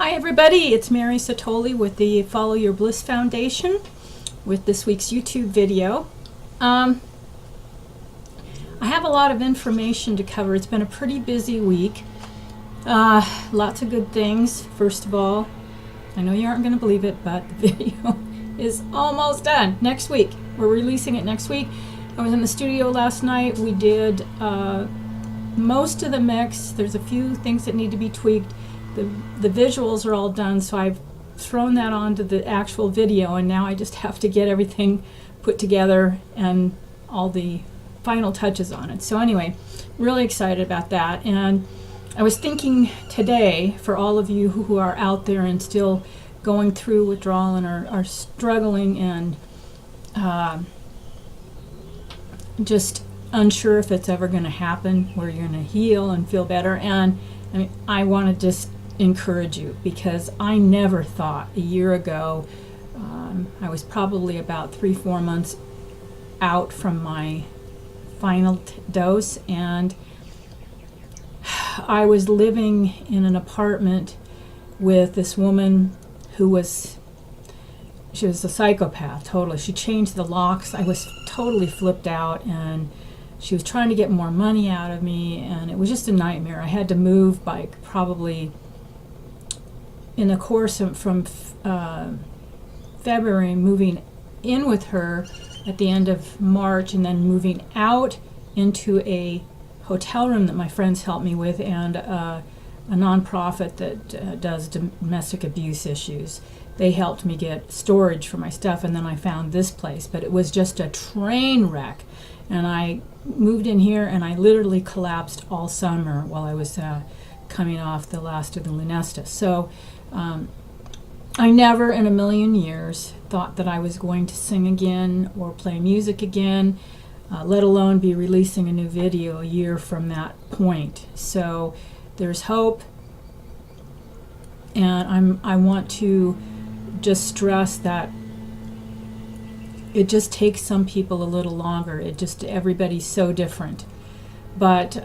Hi everybody, it's Mary Satoli with the Follow Your Bliss Foundation with this week's YouTube video. I have a lot of information to cover. It's been a pretty busy week. Lots of good things. First of all, I know you aren't going to believe it, but the video is almost done. Next week. We're releasing it next week. I was in the studio last night. We did most of the mix. There's a few things that need to be tweaked. The visuals are all done, so I've thrown that onto the actual video, and now I just have to get everything put together and all the final touches on it. So anyway, really excited about that. And I was thinking today, for all of you who are out there and still going through withdrawal and are struggling and just unsure if it's ever going to happen, where you're going to heal and feel better. And I mean, I want to just encourage you, because I never thought a year ago, I was probably about 3-4 months out from my final dose, and I was living in an apartment with this woman who she was a psychopath, totally. She changed the locks. I was totally flipped out, and she was trying to get more money out of me, and it was just a nightmare. I had to move by probably in the course of from February, moving in with her at the end of March, and then moving out into a hotel room that my friends helped me with, and a nonprofit that does domestic abuse issues. They helped me get storage for my stuff, and then I found this place, but it was just a train wreck. And I moved in here, and I literally collapsed all summer while I was coming off the last of the Lunesta. So I never in a million years thought that I was going to sing again or play music again, let alone be releasing a new video a year from that point. So there's hope, and I want to just stress that it just takes some people a little longer. Everybody's so different. But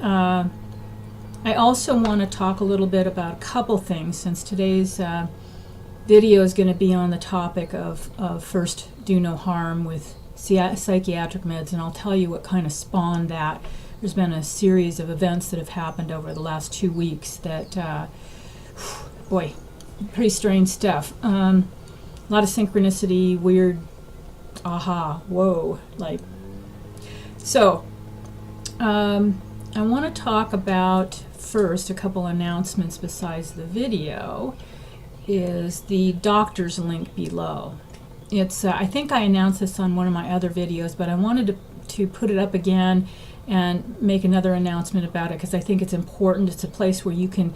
I also want to talk a little bit about a couple things, since today's video is going to be on the topic of first do no harm with psychiatric meds, and I'll tell you what kind of spawned that. There's been a series of events that have happened over the last 2 weeks that, boy, pretty strange stuff. A lot of synchronicity, weird, aha, whoa, like. So, I want to talk about first a couple announcements besides the video. Is the doctor's link below. It's I think I announced this on one of my other videos, but I wanted to put it up again and make another announcement about it, because I think it's important. It's a place where you can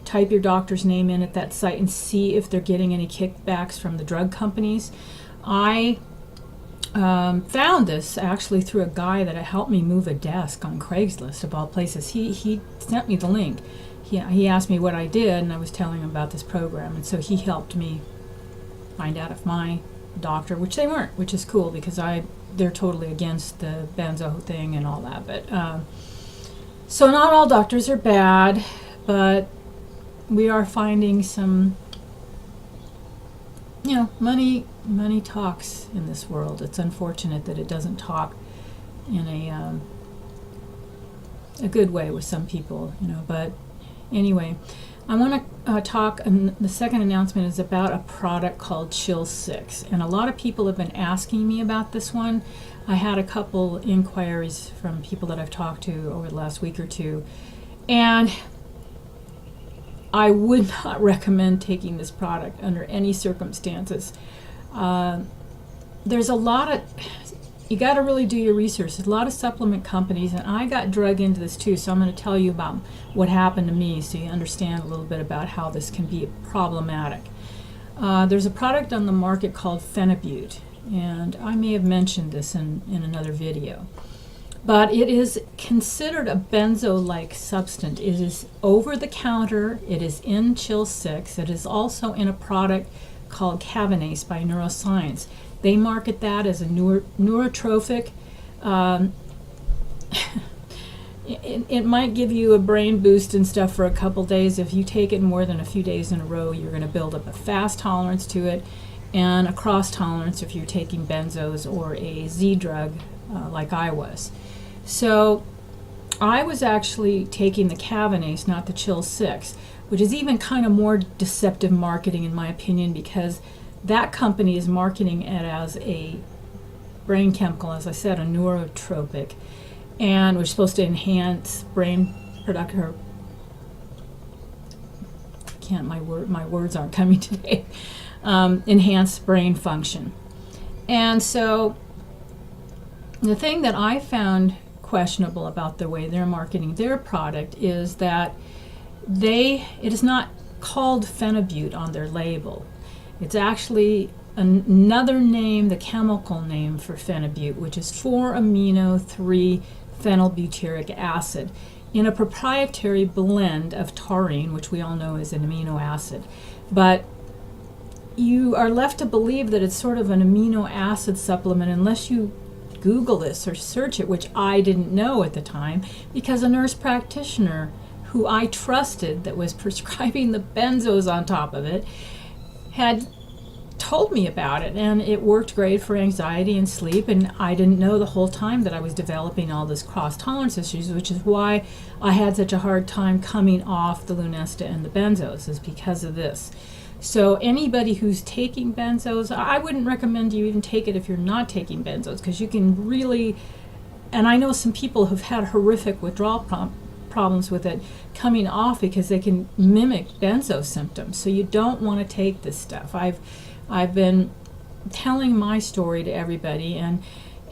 type your doctor's name in at that site and see if they're getting any kickbacks from the drug companies. I found this actually through a guy that helped me move a desk on Craigslist, of all places. He sent me the link. He asked me what I did, and I was telling him about this program, and so he helped me find out if my doctor, which they weren't, which is cool, because they're totally against the Benzo thing and all that. But so not all doctors are bad, but we are finding some, money talks in this world. It's unfortunate that it doesn't talk in a good way with some people, but anyway, I want to talk, and the second announcement is about a product called Chill 6, and a lot of people have been asking me about this one. I had a couple inquiries from people that I've talked to over the last week or two, and I would not recommend taking this product under any circumstances. There's a lot of, you got to really do your research. There's a lot of supplement companies, and I got drug into this too, so I'm going to tell you about what happened to me so you understand a little bit about how this can be problematic. There's a product on the market called Phenibut, and I may have mentioned this in another video. But it is considered a benzo-like substance. It is over the counter. It is in Chill 6. It is also in a product called Cavanase by Neuroscience. They market that as a neurotropic it might give you a brain boost and stuff for a couple days. If you take it more than a few days in a row, you're going to build up a fast tolerance to it and a cross tolerance if you're taking benzos or a Z drug like I was. So I was actually taking the Cavanase, not the Chill 6, which is even kind of more deceptive marketing in my opinion, because that company is marketing it as a brain chemical, as I said, a neurotropic, and we're supposed to enhance brain production. My words aren't coming today. Enhance brain function. And so the thing that I found questionable about the way they're marketing their product is that it is not called phenibut on their label. It's actually another name, the chemical name for phenibut, which is 4-amino-3-phenylbutyric acid in a proprietary blend of taurine, which we all know is an amino acid. But you are left to believe that it's sort of an amino acid supplement unless you Google this or search it, which I didn't know at the time, because a nurse practitioner who I trusted that was prescribing the benzos on top of it had told me about it, and it worked great for anxiety and sleep, and I didn't know the whole time that I was developing all this cross-tolerance issues, which is why I had such a hard time coming off the Lunesta and the benzos, is because of this. So anybody who's taking benzos, I wouldn't recommend you even take it if you're not taking benzos, because you can really, and I know some people who've had horrific withdrawal problems with it coming off because they can mimic benzo symptoms. So you don't want to take this stuff. I've been telling my story to everybody, and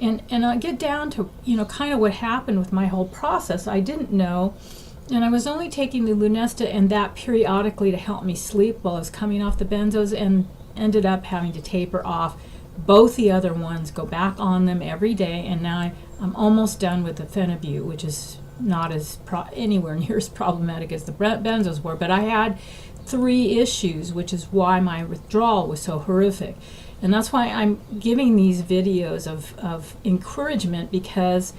I get down to, kind of what happened with my whole process. I didn't know, and I was only taking the Lunesta and that periodically to help me sleep while I was coming off the benzos, and ended up having to taper off both the other ones, go back on them every day, and now I'm almost done with the phenibut, which is not as anywhere near as problematic as the benzos were. But I had 3 issues, which is why my withdrawal was so horrific. And that's why I'm giving these videos of encouragement, because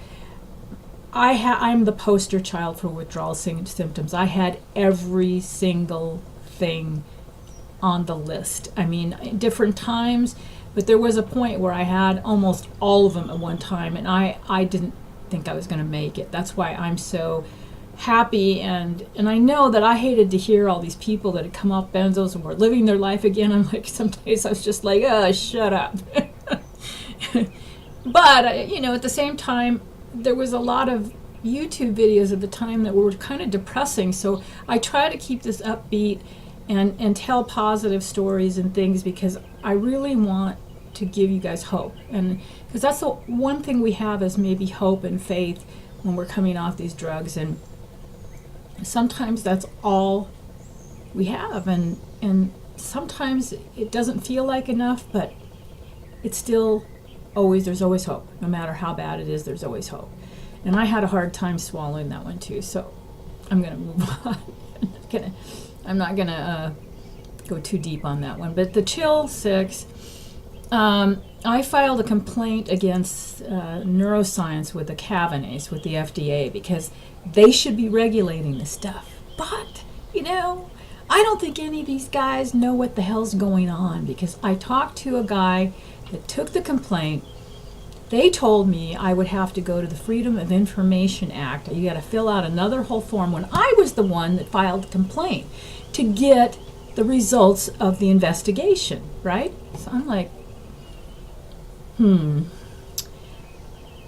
I'm the poster child for withdrawal symptoms. I had every single thing on the list. I mean, different times, but there was a point where I had almost all of them at one time, and I didn't think I was going to make it. That's why I'm so happy, and I know that I hated to hear all these people that had come off benzos and were living their life again. I'm like, some days I was just like, shut up. But at the same time, there was a lot of YouTube videos at the time that were kind of depressing, so I try to keep this upbeat and tell positive stories and things, because I really want to give you guys hope, and because that's the one thing we have is maybe hope and faith when we're coming off these drugs, and sometimes that's all we have, and sometimes it doesn't feel like enough, but it's still there's always hope. No matter how bad it is, there's always hope. And I had a hard time swallowing that one too, so I'm going to move on. I'm not gonna go too deep on that one. But the Chill 6, I filed a complaint against neuroscience with the Cavanase, with the FDA, because they should be regulating this stuff. But, I don't think any of these guys know what the hell's going on, because I talked to a guy that took the complaint. They told me I would have to go to the Freedom of Information Act. You got to fill out another whole form, when I was the one that filed the complaint, to get the results of the investigation, right? So I'm like,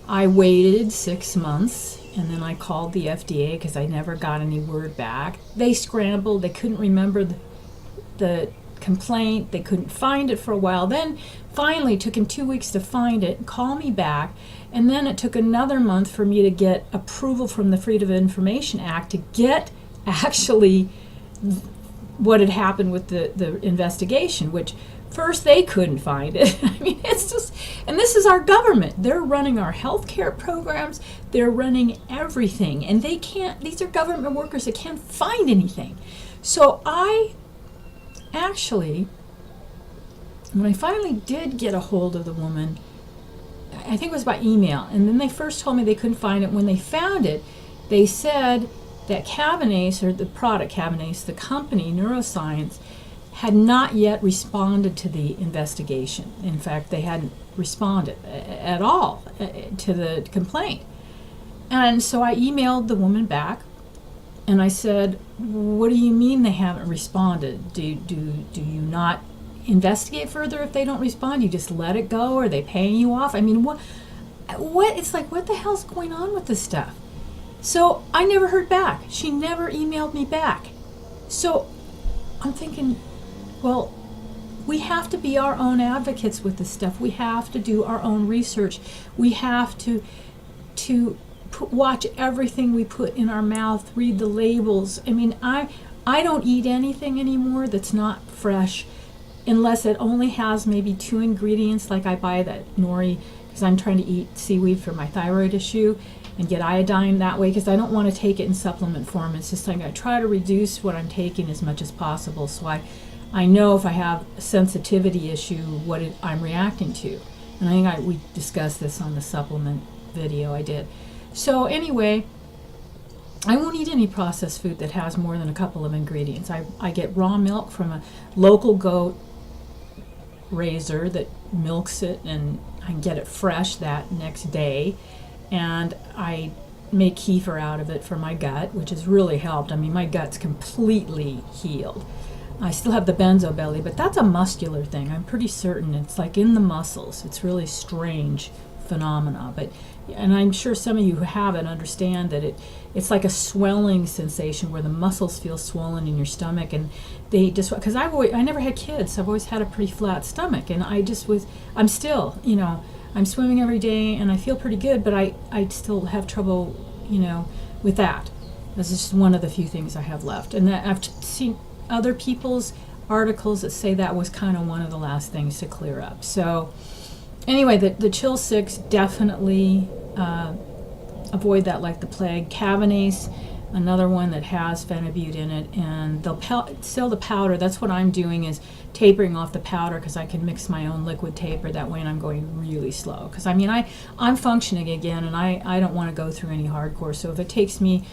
I waited 6 months, and then I called the FDA because I never got any word back. They scrambled. They couldn't remember the complaint. They couldn't find it for a while. Then finally took him 2 weeks to find it and call me back, and then it took another month for me to get approval from the Freedom of Information Act to get actually what had happened with the investigation, which first they couldn't find it. I mean, it's just, and this is our government. They're running our health care programs. They're running everything, and they can't, these are government workers that can't find anything. So I actually, when I finally did get a hold of the woman, I think it was by email, and then they first told me they couldn't find it. When they found it, they said that Cabanase, or the product Cabanase, the company Neuroscience, had not yet responded to the investigation. In fact, they hadn't responded at all to the complaint. And so I emailed the woman back, and I said, what do you mean they haven't responded? Do you not investigate further if they don't respond? You just let it go? Or are they paying you off? I mean, what? It's like, what the hell's going on with this stuff? So I never heard back. She never emailed me back. So I'm thinking, well, we have to be our own advocates with this stuff. We have to do our own research. We have to watch everything we put in our mouth, read the labels. I mean, I don't eat anything anymore that's not fresh unless it only has maybe 2 ingredients, like I buy that nori because I'm trying to eat seaweed for my thyroid issue and get iodine that way, because I don't want to take it in supplement form. It's just like I try to reduce what I'm taking as much as possible, so I know if I have a sensitivity issue, what I'm reacting to. And I think we discussed this on the supplement video I did. So anyway, I won't eat any processed food that has more than a couple of ingredients. I get raw milk from a local goat raiser that milks it, and I can get it fresh that next day. And I make kefir out of it for my gut, which has really helped. I mean, my gut's completely healed. I still have the benzo belly, but that's a muscular thing. I'm pretty certain it's like in the muscles. It's really strange phenomena. And I'm sure some of you who have it understand that it's like a swelling sensation where the muscles feel swollen in your stomach, and they just, because I never had kids, so I've always had a pretty flat stomach, and I'm still, I'm swimming every day and I feel pretty good, but I still have trouble, with that. This is just one of the few things I have left. And that I've seen other people's articles that say that was kind of one of the last things to clear up. So anyway, the Chill 6, definitely avoid that like the plague. Cabanase, another one that has phenibut in it, and they'll sell the powder. That's what I'm doing, is tapering off the powder, because I can mix my own liquid taper that way, and I'm going really slow. Because I'm functioning again, and I don't want to go through any hardcore. So if it takes me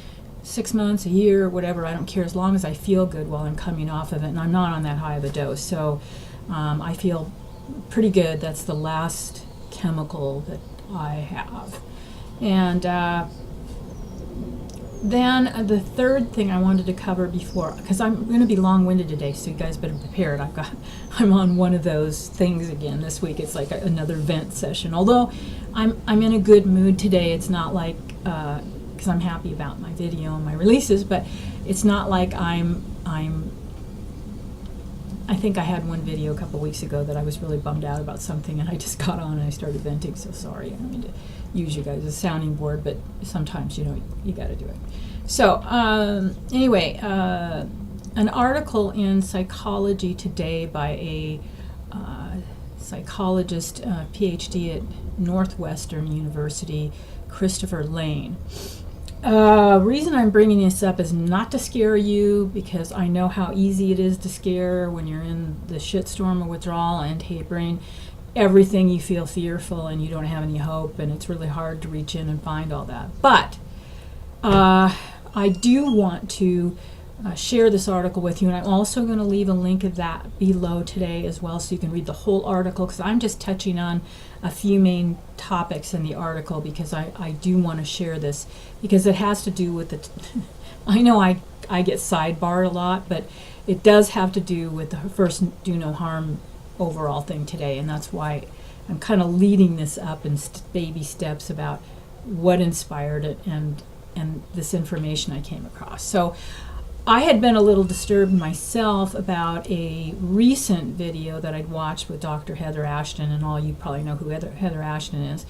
6 months, a year, whatever, I don't care, as long as I feel good while I'm coming off of it, and I'm not on that high of a dose. So I feel pretty good. That's the last chemical that I have. And then the third thing I wanted to cover before, because I'm going to be long-winded today, so you guys better be prepared. I'm on one of those things again this week. It's like another vent session. Although I'm in a good mood today. It's not like, because I'm happy about my video and my releases, but it's not like I think I had one video a couple weeks ago that I was really bummed out about something, and I just got on and I started venting. So sorry, I don't mean to use you guys as a sounding board, but sometimes you got to do it. So anyway, an article in Psychology Today by a psychologist, PH.D. at Northwestern University, Christopher Lane. Reason I'm bringing this up is not to scare you, because I know how easy it is to scare when you're in the shitstorm of withdrawal and tapering. Everything you feel fearful and you don't have any hope, and it's really hard to reach in and find all that. But I do want to share this article with you, and I'm also going to leave a link of that below today as well, so you can read the whole article, because I'm just touching on a few main topics in the article, because I do want to share this, because it has to do with the I know I get sidebarred a lot, but it does have to do with the first do no harm overall thing today, and that's why I'm kind of leading this up in baby steps about what inspired it and this information I came across. So I had been a little disturbed myself about a recent video that I'd watched with Dr. Heather Ashton, and all you probably know who Heather Ashton is,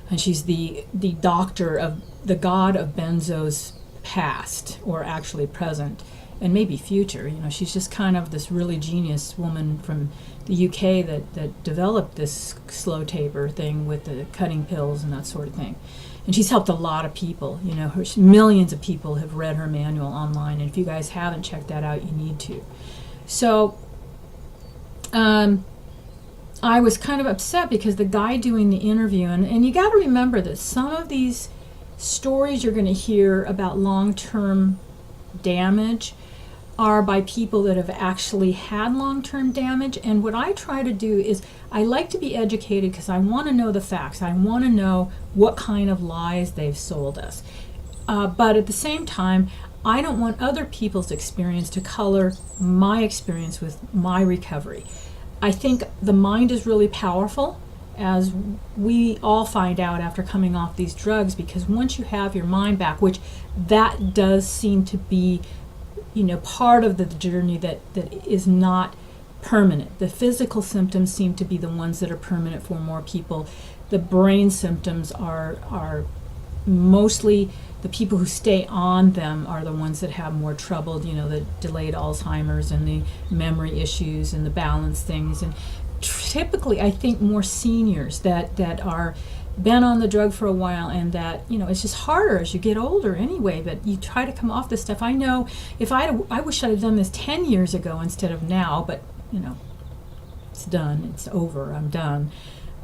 and she's the doctor of the god of Benzos past, or actually present, and maybe future. She's just kind of this really genius woman from the UK that developed this slow taper thing with the cutting pills and that sort of thing. And she's helped a lot of people. Millions of people have read her manual online, and if you guys haven't checked that out, you need to. So I was kind of upset because the guy doing the interview, and you got to remember that some of these stories you're going to hear about long-term damage are by people that have actually had long-term damage. And what I try to do is I like to be educated because I want to know the facts. I want to know what kind of lies they've sold us. But at the same time, I don't want other people's experience to color my experience with my recovery. I think the mind is really powerful, as we all find out after coming off these drugs, because once you have your mind back, which that does seem to be, part of the journey that is not permanent. The physical symptoms seem to be the ones that are permanent for more people. The brain symptoms are mostly the people who stay on them are the ones that have more trouble, the delayed Alzheimer's and the memory issues and the balance things. And typically, I think more seniors that are been on the drug for a while, and that it's just harder as you get older anyway, but you try to come off this stuff. I know if I wish I'd have done this 10 years ago instead of now, but it's done, it's over, I'm done.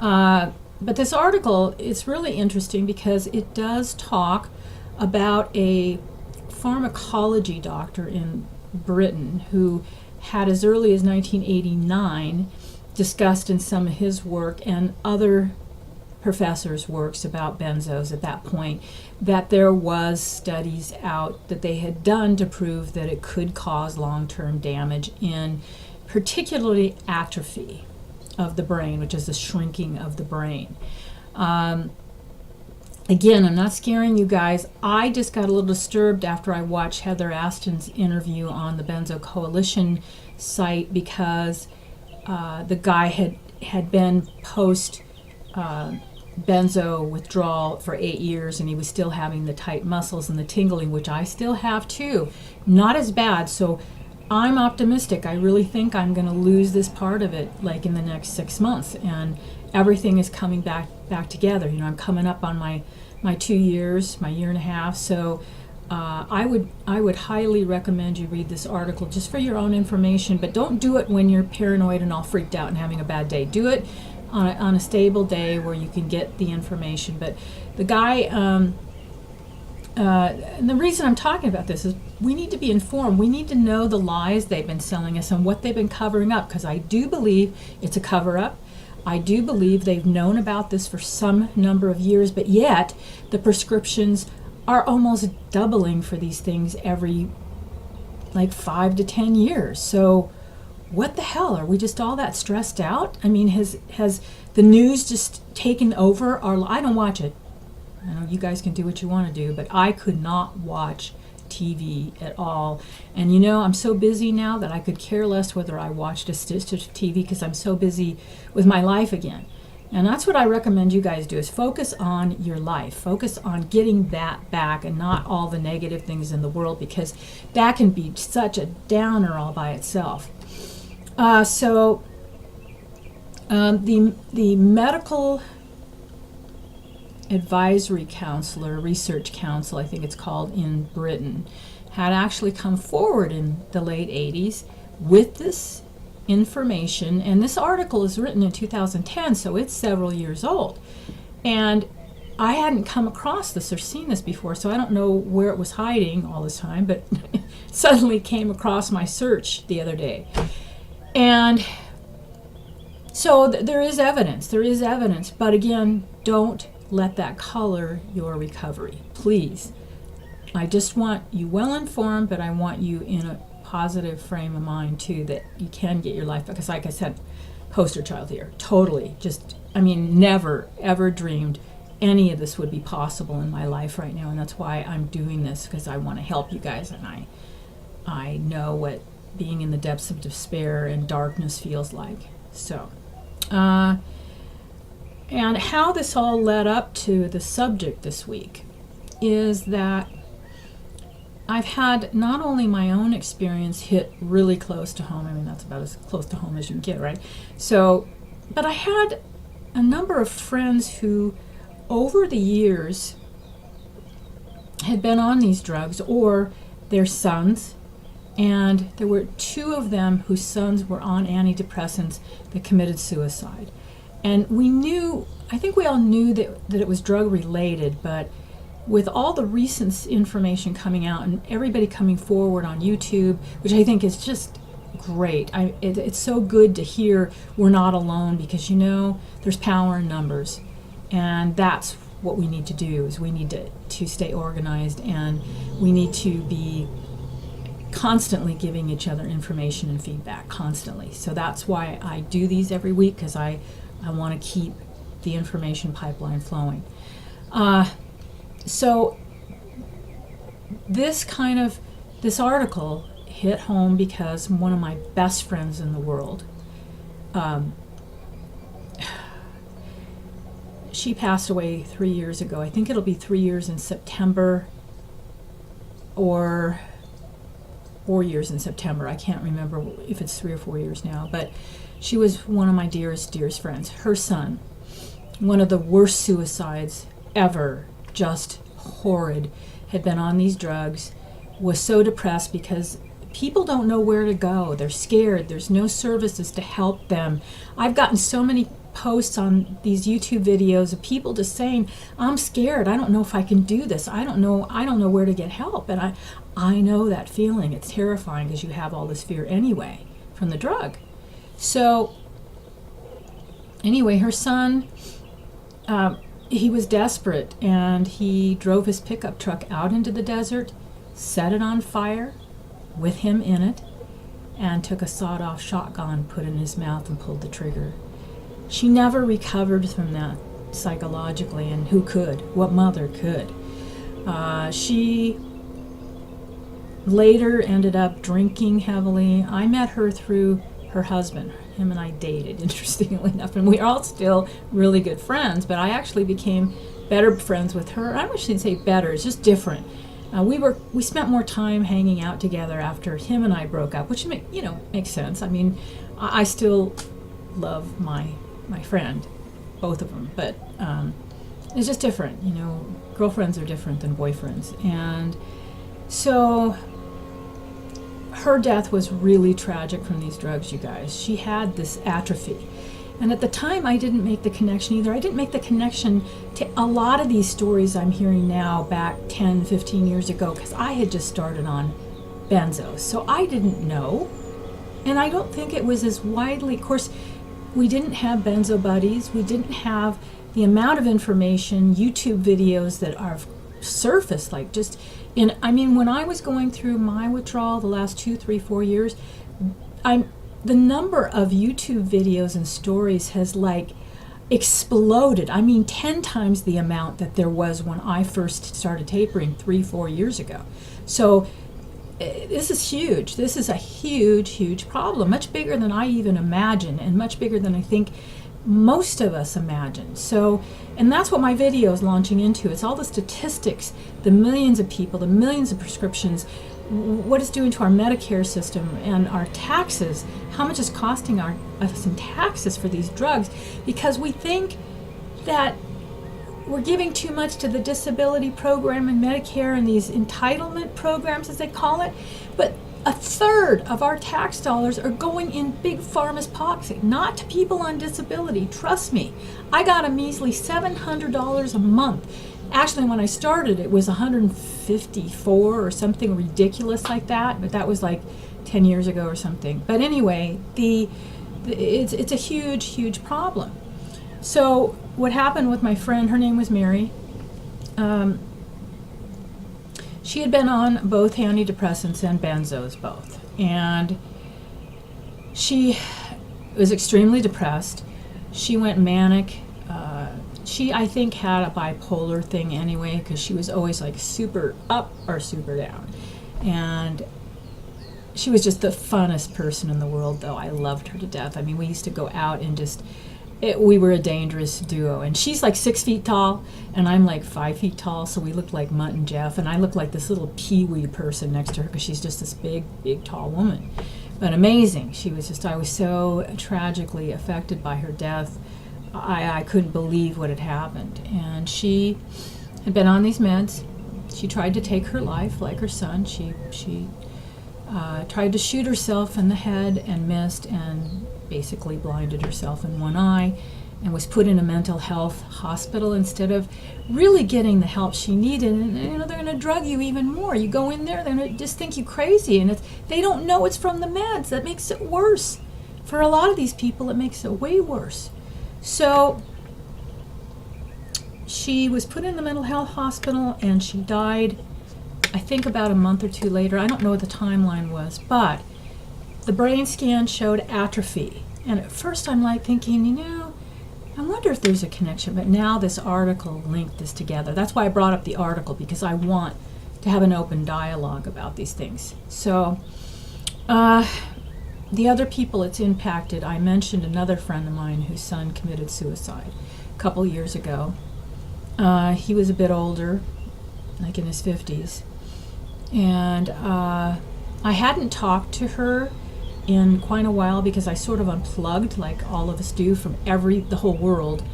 But this article is really interesting because it does talk about a pharmacology doctor in Britain who had, as early as 1989, discussed in some of his work and other professors' works about benzos at that point, that there was studies out that they had done to prove that it could cause long-term damage in particularly atrophy of the brain, which is the shrinking of the brain. Again, I'm not scaring you guys. I just got a little disturbed after I watched Heather Aston's interview on the Benzo Coalition site, because the guy had been post benzo withdrawal for 8 years, and he was still having the tight muscles and the tingling, which I still have too. Not as bad, so I'm optimistic. I really think I'm going to lose this part of it like in the next 6 months, and everything is coming back together. I'm coming up on my 2 years, my year and a half, so I would highly recommend you read this article just for your own information, but don't do it when you're paranoid and all freaked out and having a bad day. Do it on a stable day where you can get the information. But the guy, and the reason I'm talking about this is we need to be informed. We need to know the lies they've been selling us and what they've been covering up, because I do believe it's a cover-up. I do believe they've known about this for some number of years, but yet the prescriptions are almost doubling for these things every 5 to 10 years. So what the hell? Are we just all that stressed out? I mean, has the news just taken over our... I don't watch it. I know you guys can do what you want to do, but I could not watch TV at all. And I'm so busy now that I could care less whether I watched a stitch of TV, because I'm so busy with my life again. And that's what I recommend you guys do, is focus on your life. Focus on getting that back and not all the negative things in the world, because that can be such a downer all by itself. The medical advisory counselor, research council, I think it's called, in Britain, had actually come forward in the late 80s with this information, and this article is written in 2010, so it's several years old. And I hadn't come across this or seen this before, so I don't know where it was hiding all this time, but suddenly came across my search the other day. And so there is evidence, but again, don't let that color your recovery, please. I just want you well informed, but I want you in a positive frame of mind too, that you can get your life back. Because like I said, poster child here, totally. Never ever dreamed any of this would be possible in my life right now, and that's why I'm doing this, because I want to help you guys, and I know what being in the depths of despair and darkness feels like. So, and how this all led up to the subject this week is that I've had not only my own experience hit really close to home. I mean, that's about as close to home as you can get, right? So, but I had a number of friends who, over the years, had been on these drugs, or their sons, and there were 2 of them whose sons were on antidepressants that committed suicide. And we knew, I think we all knew that it was drug related, but with all the recent information coming out and everybody coming forward on YouTube, which I think is just great. It's so good to hear we're not alone, because there's power in numbers, and that's what we need to do. Is we need to stay organized, and we need to be constantly giving each other information and feedback constantly. So that's why I do these every week, because I want to keep the information pipeline flowing. So this article hit home because one of my best friends in the world, she passed away 3 years ago. I think it'll be 3 years in September, or 4 years in September. I can't remember if it's 3 or 4 years now, but she was one of my dearest friends. Her son, one of the worst suicides ever, just horrid, had been on these drugs, was so depressed because people don't know where to go. They're scared. There's no services to help them. I've gotten so many posts on these YouTube videos of people just saying, I'm scared. I don't know if I can do this. I don't know where to get help. And I know that feeling. It's terrifying because you have all this fear anyway from the drug. So anyway, her son, he was desperate, and he drove his pickup truck out into the desert, set it on fire with him in it, and took a sawed-off shotgun, put it in his mouth, and pulled the trigger. She never recovered from that psychologically, and who could? What mother could? She later ended up drinking heavily. I met her through her husband. Him and I dated, interestingly enough, and we're all still really good friends, but I actually became better friends with her. I shouldn't say better, it's just different. We spent more time hanging out together after him and I broke up, which makes sense. I mean, I still love my friend, both of them, but it's just different. Girlfriends are different than boyfriends, and so her death was really tragic from these drugs, you guys. She had this atrophy. And at the time, I didn't make the connection either. I didn't make the connection to a lot of these stories I'm hearing now back 10, 15 years ago, because I had just started on Benzos. So I didn't know. And I don't think it was as widely, of course, we didn't have Benzo buddies. We didn't have the amount of information, YouTube videos that are surfaced, when I was going through my withdrawal the last 2, 3, 4 years, the number of YouTube videos and stories has exploded. 10 times the amount that there was when I first started tapering 3, 4 years ago. So this is huge. This is a huge problem, much bigger than I even imagined, and much bigger than I think most of us imagine. So, and that's what my video is launching into. It's all the statistics, the millions of people, the millions of prescriptions, what it's doing to our Medicare system and our taxes, how much it's costing us in taxes for these drugs, because we think that we're giving too much to the disability program and Medicare and these entitlement programs, as they call it, but a third of our tax dollars are going in Big Pharma's pocket, not to people on disability. Trust me, I got a measly $700 a month. Actually, when I started, it was $154 or something ridiculous like that, but that was 10 years ago or something. But anyway, it's a huge problem. So what happened with my friend, her name was Mary, she had been on both antidepressants and benzos, both. And she was extremely depressed. She went manic. She, I think, had a bipolar thing anyway, because she was always super up or super down. And she was just the funnest person in the world, though. I loved her to death. We used to go out and we were a dangerous duo. And she's 6 feet tall, and I'm 5 feet tall, so we looked like Mutt and Jeff. And I looked like this little peewee person next to her, because she's just this big, tall woman. But amazing. I was so tragically affected by her death. I couldn't believe what had happened. And she had been on these meds. She tried to take her life like her son. She tried to shoot herself in the head and missed, and basically blinded herself in one eye, and was put in a mental health hospital instead of really getting the help she needed. And they're going to drug you even more. You go in there, they're going to just think you crazy, and they don't know it's from the meds. That makes it worse. For a lot of these people, it makes it way worse. So she was put in the mental health hospital, and she died, I think, about a month or two later. I don't know what the timeline was, but the brain scan showed atrophy. And at first I'm like thinking, I wonder if there's a connection. But now this article linked this together. That's why I brought up the article, because I want to have an open dialogue about these things. So the other people it's impacted, I mentioned another friend of mine whose son committed suicide a couple years ago. He was a bit older, like in his 50s. And I hadn't talked to her in quite a while because I sort of unplugged, like all of us do, from the whole world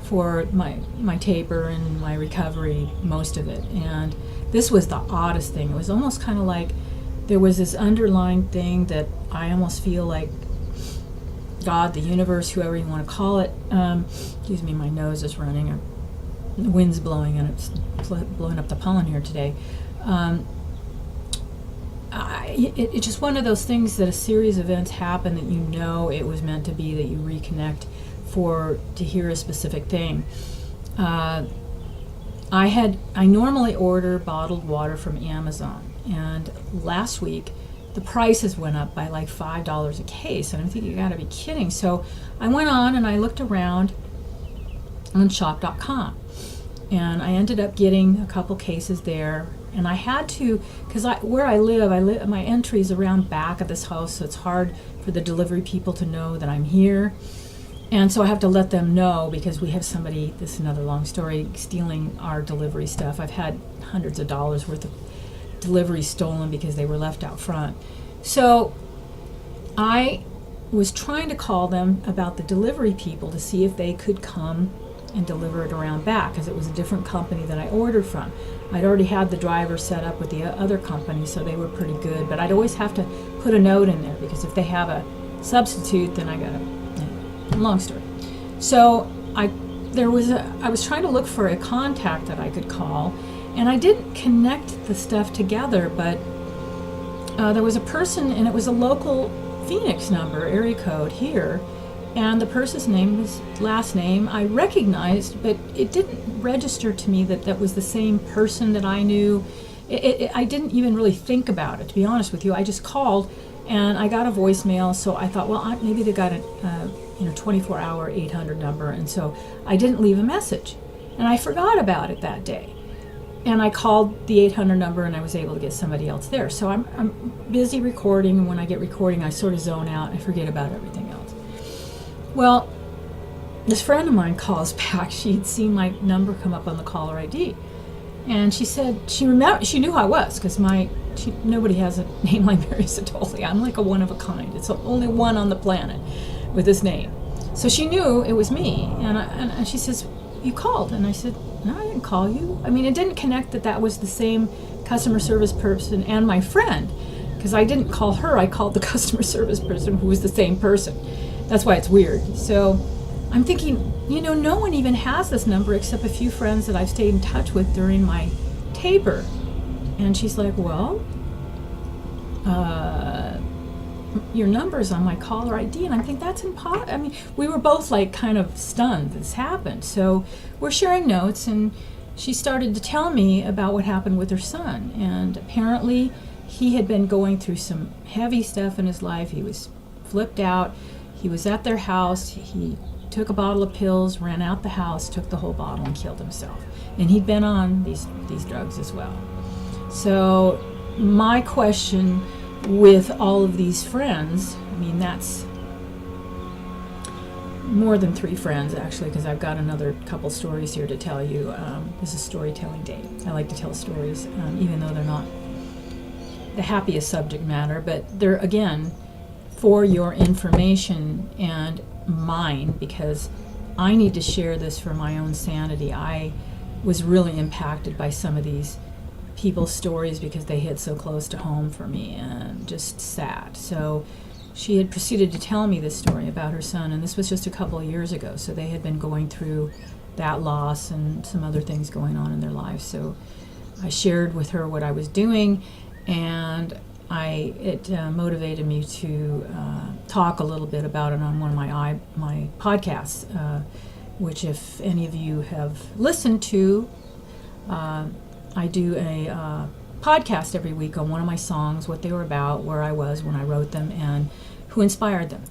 for my taper and my recovery, most of it. And this was the oddest thing. It was almost kind of like there was this underlying thing that I almost feel like God, the universe, whoever you want to call it, excuse me, my nose is running, or the wind's blowing and it's blowing up the pollen here today. It's just one of those things that a series of events happen that it was meant to be, that you reconnect to hear a specific thing. I normally order bottled water from Amazon, and last week the prices went up by like $5 a case, and I'm thinking, you gotta be kidding. So I went on and I looked around on shop.com, and I ended up getting a couple cases there. And I had to, because where I live, my entry's around back of this house, so it's hard for the delivery people to know that I'm here. And so I have to let them know, because we have somebody, this is another long story, stealing our delivery stuff. I've had hundreds of dollars worth of deliveries stolen because they were left out front. So I was trying to call them about the delivery people to see if they could come and deliver it around back, because it was a different company that I ordered from. I'd already had the driver set up with the other company, so they were pretty good, but I'd always have to put a note in there, because if they have a substitute, then I gotta, long story. So I was trying to look for a contact that I could call, and I didn't connect the stuff together, but there was a person, and it was a local Phoenix number, area code here, and the person's last name I recognized, but it didn't register to me that was the same person that I knew. I didn't even really think about it, to be honest with you. I just called, and I got a voicemail, so I thought, well, maybe they got a 24-hour 800 number, and so I didn't leave a message. And I forgot about it that day. And I called the 800 number, and I was able to get somebody else there. So I'm busy recording, and when I get recording, I sort of zone out. I forget about everything else. Well, this friend of mine calls back. She'd seen my number come up on the caller ID. And she said she knew who I was, because nobody has a name like Mary Satoli. I'm like a one of a kind. It's the only one on the planet with this name. So she knew it was me. And she says, you called? And I said, no, I didn't call you. I mean, it didn't connect that was the same customer service person and my friend, because I didn't call her. I called the customer service person, who was the same person. That's why it's weird. So I'm thinking, no one even has this number except a few friends that I've stayed in touch with during my taper. And she's like, well, your number's on my caller ID. And I think that's impossible. I mean, we were both like kind of stunned this happened. So we're sharing notes, and she started to tell me about what happened with her son. And apparently he had been going through some heavy stuff in his life. He was flipped out. He was at their house. He took a bottle of pills, ran out the house, took the whole bottle, and killed himself. And he'd been on these drugs as well. So my question with all of these friends, I mean, that's more than 3 friends, actually, because I've got another couple stories here to tell you. This is storytelling day. I like to tell stories, even though they're not the happiest subject matter, but they're, again, for your information and mine, because I need to share this for my own sanity. I was really impacted by some of these people's stories because they hit so close to home for me, and just sad. So she had proceeded to tell me this story about her son, and this was just a couple of years ago. So they had been going through that loss and some other things going on in their lives. So I shared with her what I was doing, and it motivated me to talk a little bit about it on one of my podcasts, which if any of you have listened to, I do a podcast every week on one of my songs, what they were about, where I was when I wrote them, and who inspired them.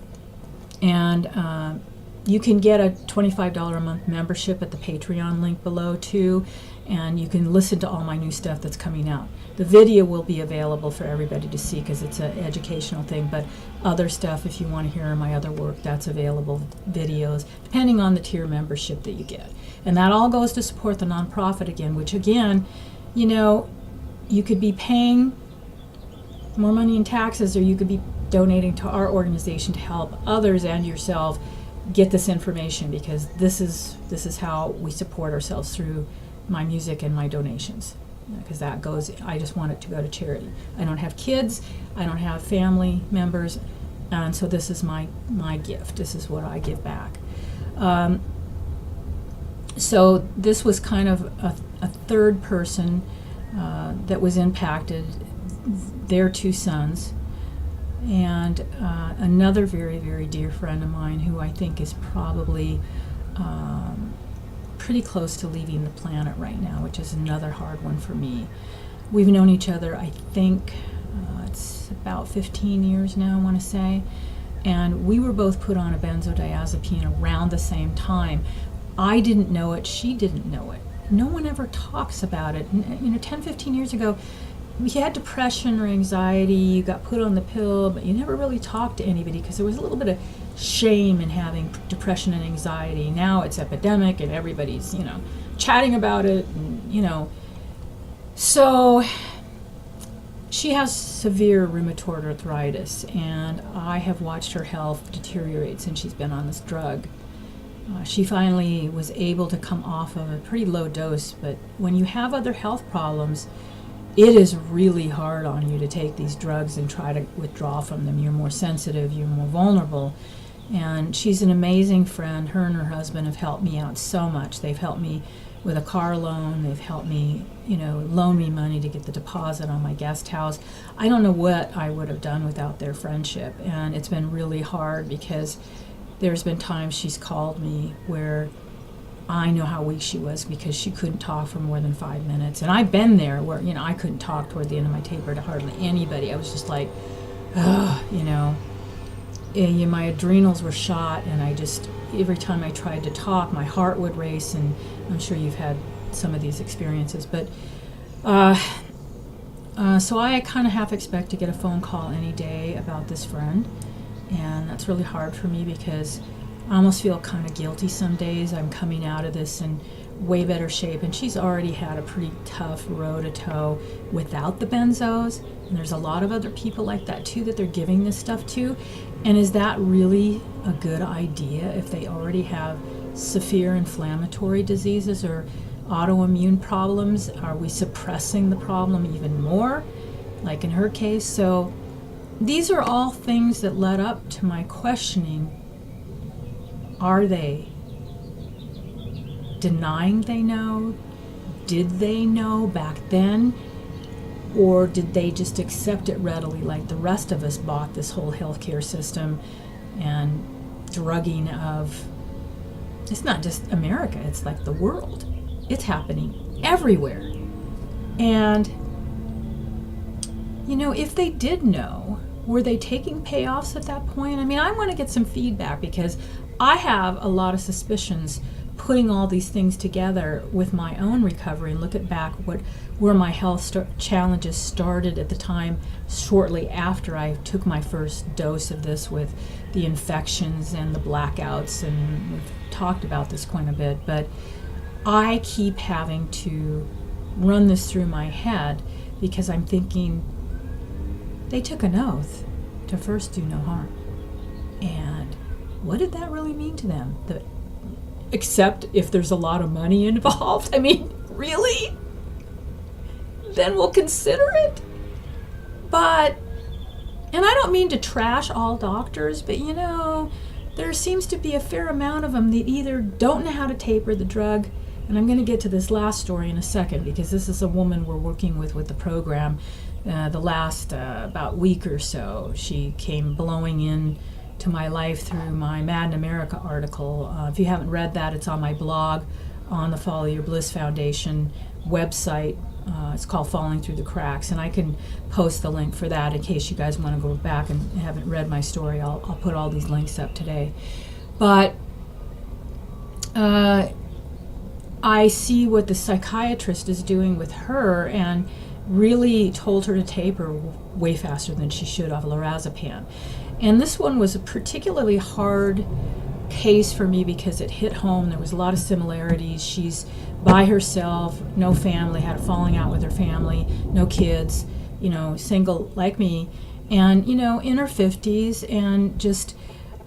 And you can get a $25 a month membership at the Patreon link below too, and you can listen to all my new stuff that's coming out. The video will be available for everybody to see because it's an educational thing, but other stuff, if you want to hear my other work, that's available, videos, depending on the tier membership that you get. And that all goes to support the nonprofit again, which again, you know, you could be paying more money in taxes, or you could be donating to our organization to help others and yourself get this information, because this is how we support ourselves through my music and my donations, because that goes, I just want it to go to charity. I don't have kids, I don't have family members, and so this is my gift. This is what I give back. So this was kind of a third person that was impacted, their two sons, and another very, very dear friend of mine who I think is probably pretty close to leaving the planet right now, which is another hard one for me. We've known each other, I think, it's about 15 years now, I want to say, and we were both put on a benzodiazepine around the same time. I didn't know it, she didn't know it. No one ever talks about it. You know, 10, 15 years ago, you had depression or anxiety, you got put on the pill, but you never really talked to anybody because there was a little bit of shame in having depression and anxiety. Now it's epidemic and everybody's, you know, chatting about it, and, you know. So she has severe rheumatoid arthritis, and I have watched her health deteriorate since she's been on this drug. She finally was able to come off of a pretty low dose, but when you have other health problems, it is really hard on you to take these drugs and try to withdraw from them. You're more sensitive, you're more vulnerable. And she's an amazing friend. Her and her husband have helped me out so much. They've helped me with a car loan. They've helped me, you know, loan me money to get the deposit on my guest house. I don't know what I would have done without their friendship. And it's been really hard because there's been times she's called me where I know how weak she was because she couldn't talk for more than 5 minutes. And I've been there where, you know, I couldn't talk toward the end of my taper to hardly anybody. I was just like, ugh, you know. And my adrenals were shot, and I just, every time I tried to talk, my heart would race, and I'm sure you've had some of these experiences. But so I kind of half expect to get a phone call any day about this friend, and that's really hard for me because I almost feel kind of guilty some days. I'm coming out of this in way better shape, and she's already had a pretty tough road to toe without the benzos, and there's a lot of other people like that too that they're giving this stuff to. And is that really a good idea if they already have severe inflammatory diseases or autoimmune problems? Are we suppressing the problem even more, like in her case? So these are all things that led up to my questioning. Are they denying they know? Did they know back then? Or did they just accept it readily like the rest of us bought this whole healthcare system and drugging of, it's not just America, it's like the world. It's happening everywhere. And, you know, if they did know, were they taking payoffs at that point? I mean, I want to get some feedback because I have a lot of suspicions putting all these things together with my own recovery and look at back where my health challenges started at the time shortly after I took my first dose of this with the infections and the blackouts, and we've talked about this quite a bit, but I keep having to run this through my head because I'm thinking they took an oath to first do no harm, and what did that really mean to them? Except if there's a lot of money involved. I mean, really? Then we'll consider it? But and I don't mean to trash all doctors, but you know, there seems to be a fair amount of them that either don't know how to taper the drug, and I'm going to get to this last story in a second because this is a woman we're working with the program. The last about week or so, she came blowing in to my life through my Mad in America article. If you haven't read that, it's on my blog on the Follow Your Bliss Foundation website. It's called Falling Through the Cracks, and I can post the link for that in case you guys want to go back and haven't read my story. I'll put all these links up today. But I see what the psychiatrist is doing with her and really told her to taper way faster than she should off lorazepam. And this one was a particularly hard case for me because it hit home. There was a lot of similarities. She's by herself, no family, had a falling out with her family, no kids, you know, single like me, and, you know, in her 50s and just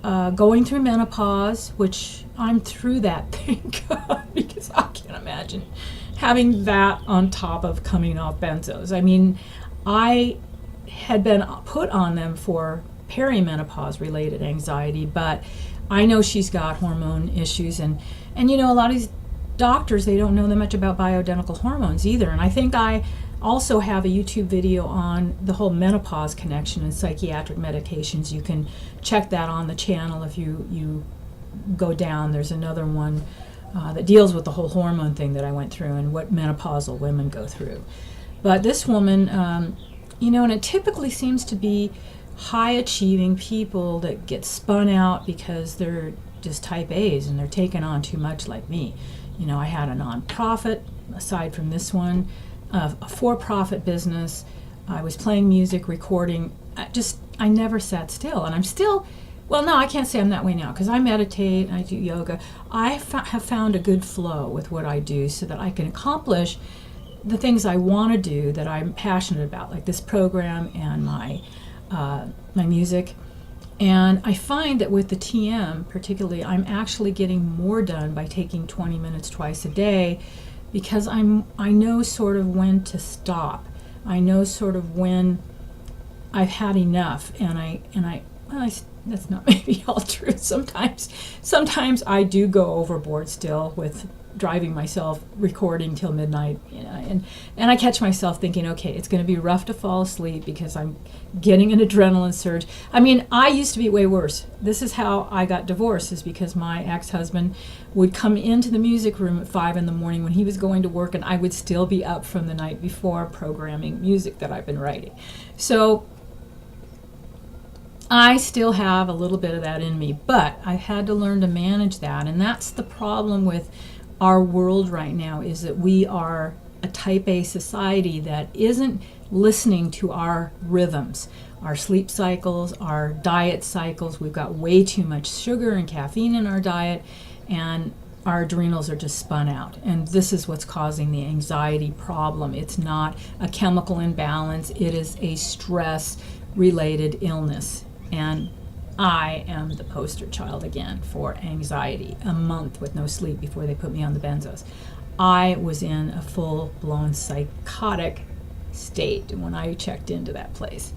going through menopause, which I'm through that, thank God, because I can't imagine having that on top of coming off benzos. I mean, I had been put on them for perimenopause related anxiety, but I know she's got hormone issues, and you know, a lot of these doctors, they don't know that much about bioidentical hormones either. And I think I also have a YouTube video on the whole menopause connection and psychiatric medications. You can check that on the channel if you go down. There's another one that deals with the whole hormone thing that I went through and what menopausal women go through. But this woman, you know, and it typically seems to be high achieving people that get spun out because they're just type A's and they're taking on too much like me. You know, I had a nonprofit aside from this one, a for-profit business. I was playing music, recording. I never sat still, and I'm still, well, no, I can't say I'm that way now because I meditate, I do yoga. I have found a good flow with what I do so that I can accomplish the things I want to do that I'm passionate about, like this program and my music. And I find that with the TM particularly, I'm actually getting more done by taking 20 minutes twice a day because I know sort of when to stop. I know sort of when I've had enough, that's not maybe all true. Sometimes I do go overboard still with driving myself, recording till midnight, you know, and I catch myself thinking, okay, it's going to be rough to fall asleep because I'm getting an adrenaline surge. I mean, I used to be way worse. This is how I got divorced, is because my ex-husband would come into the music room at 5 a.m. when he was going to work, and I would still be up from the night before programming music that I've been writing. So I still have a little bit of that in me, but I had to learn to manage that, and that's the problem with our world right now, is that we are a type A society that isn't listening to our rhythms, our sleep cycles, our diet cycles. We've got way too much sugar and caffeine in our diet, and our adrenals are just spun out. And this is what's causing the anxiety problem. It's not a chemical imbalance, it is a stress-related illness. And I am the poster child again for anxiety. A month with no sleep before they put me on the benzos. I was in a full-blown psychotic state when I checked into that place,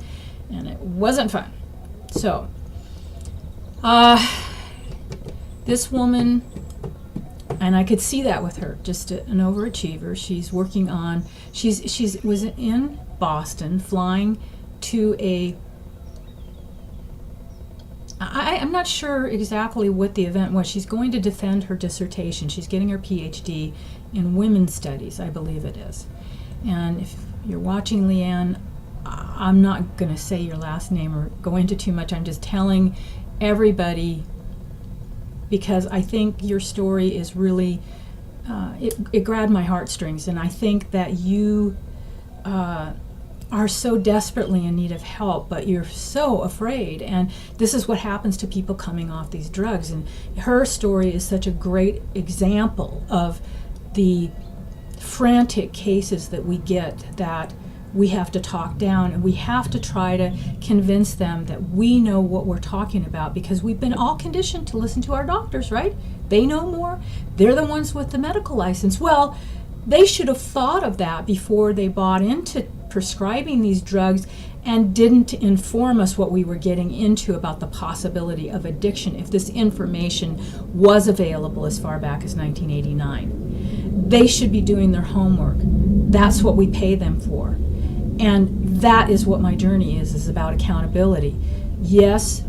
and it wasn't fun. So, this woman, and I could see that with her, just an overachiever. She's working on, she was in Boston, flying to a, I'm not sure exactly what the event was. She's going to defend her dissertation. She's getting her PH.D. in women's studies, I believe it is. And if you're watching, Leanne, I'm not going to say your last name or go into too much. I'm just telling everybody because I think your story is really, it grabbed my heartstrings. And I think that you are so desperately in need of help, but you're so afraid. And this is what happens to people coming off these drugs. And her story is such a great example of the frantic cases that we get, that we have to talk down, and we have to try to convince them that we know what we're talking about, because we've been all conditioned to listen to our doctors, right? They know more. They're the ones with the medical license. Well, they should have thought of that before they bought into prescribing these drugs and didn't inform us what we were getting into about the possibility of addiction if this information was available as far back as 1989. They should be doing their homework. That's what we pay them for. And that is what my journey is about accountability. Yes,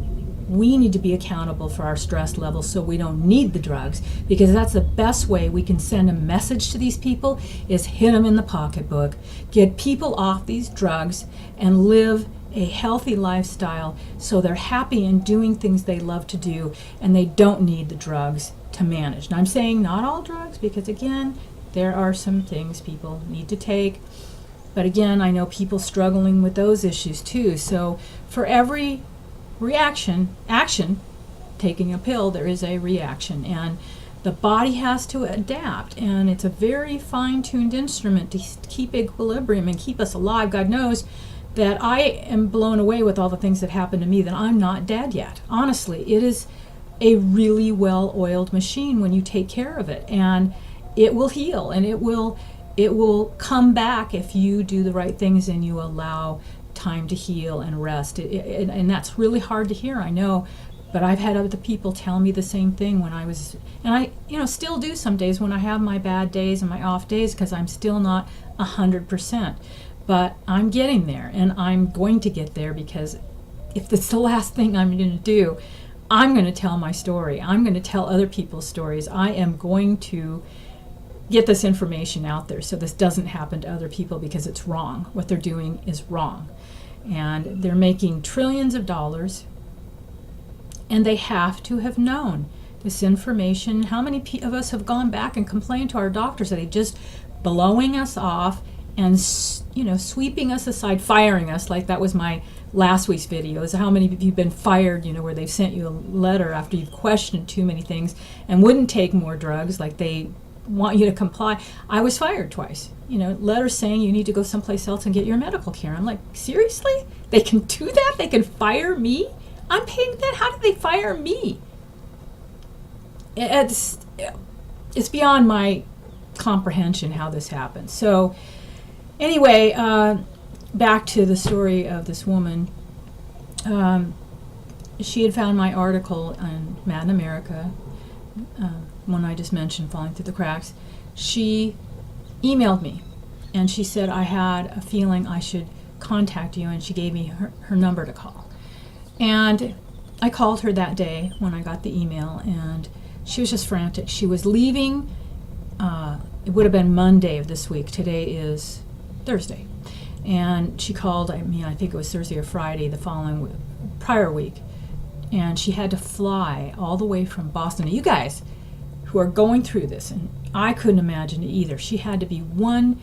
we need to be accountable for our stress levels so we don't need the drugs, because that's the best way we can send a message to these people is hit them in the pocketbook, get people off these drugs, and live a healthy lifestyle so they're happy in doing things they love to do and they don't need the drugs to manage. And I'm saying not all drugs, because again, there are some things people need to take. But again, I know people struggling with those issues too. So for every action, taking a pill, there is a reaction, and the body has to adapt, and it's a very fine-tuned instrument to keep equilibrium and keep us alive. God knows that I am blown away with all the things that happen to me that I'm not dead yet. Honestly, it is a really well-oiled machine when you take care of it, and it will heal, and it will come back if you do the right things and you allow time to heal and rest. And that's really hard to hear, I know, but I've had other people tell me the same thing when I was, and I still do some days when I have my bad days and my off days, because I'm still not 100%, but I'm getting there, and I'm going to get there, because if it's the last thing I'm going to do, I'm going to tell my story. I'm going to tell other people's stories. I am going to get this information out there so this doesn't happen to other people, because it's wrong. What they're doing is wrong. And they're making trillions of dollars, and they have to have known this information. How many of us have gone back and complained to our doctors that they just blowing us off and sweeping us aside, firing us, like that was my last week's video, is how many of you have been fired, where they've sent you a letter after you've questioned too many things and wouldn't take more drugs, like they want you to comply. I was fired twice. Letters saying you need to go someplace else and get your medical care. I'm like, seriously? They can do that? They can fire me? I'm paying that? How did they fire me? It's beyond my comprehension how this happened. So anyway, back to the story of this woman. She had found my article on Mad in America, one I just mentioned, Falling Through the Cracks. She emailed me, and she said I had a feeling I should contact you, and she gave me her number to call. And I called her that day when I got the email, and she was just frantic. She was leaving. It would have been Monday of this week. Today is Thursday. And she called, I think it was Thursday or Friday the prior week. And she had to fly all the way from Boston. Now, you guys who are going through this, and I couldn't imagine it either. She had to be one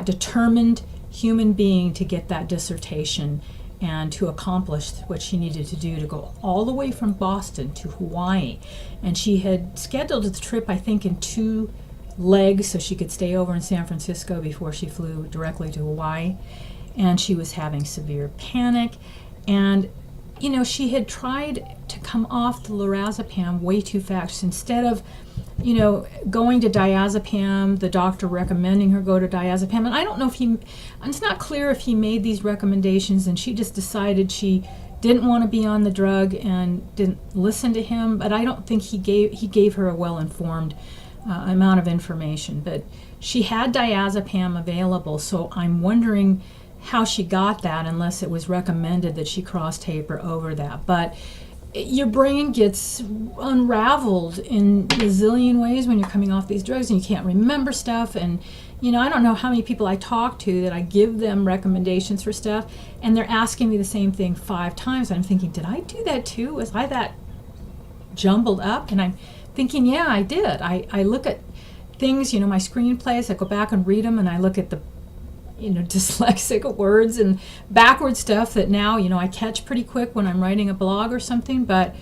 determined human being to get that dissertation and to accomplish what she needed to do, to go all the way from Boston to Hawaii. And she had scheduled the trip, I think, in 2 legs, so she could stay over in San Francisco before she flew directly to Hawaii. And she was having severe panic. And she had tried to come off the lorazepam way too fast. Instead of, going to diazepam, the doctor recommending her go to diazepam. And I don't know if it's not clear if he made these recommendations and she just decided she didn't want to be on the drug and didn't listen to him. But I don't think he gave her a well-informed amount of information. But she had diazepam available, so I'm wondering how she got that, unless it was recommended that she cross-taper over that. But your brain gets unraveled in a zillion ways when you're coming off these drugs, and you can't remember stuff. And I don't know how many people I talk to that I give them recommendations for stuff, and they're asking me the same thing 5 times. And I'm thinking, did I do that too? Was I that jumbled up? And I'm thinking, yeah, I did. I look at things, my screenplays, I go back and read them, and I look at the dyslexic words and backward stuff that now, I catch pretty quick when I'm writing a blog or something, but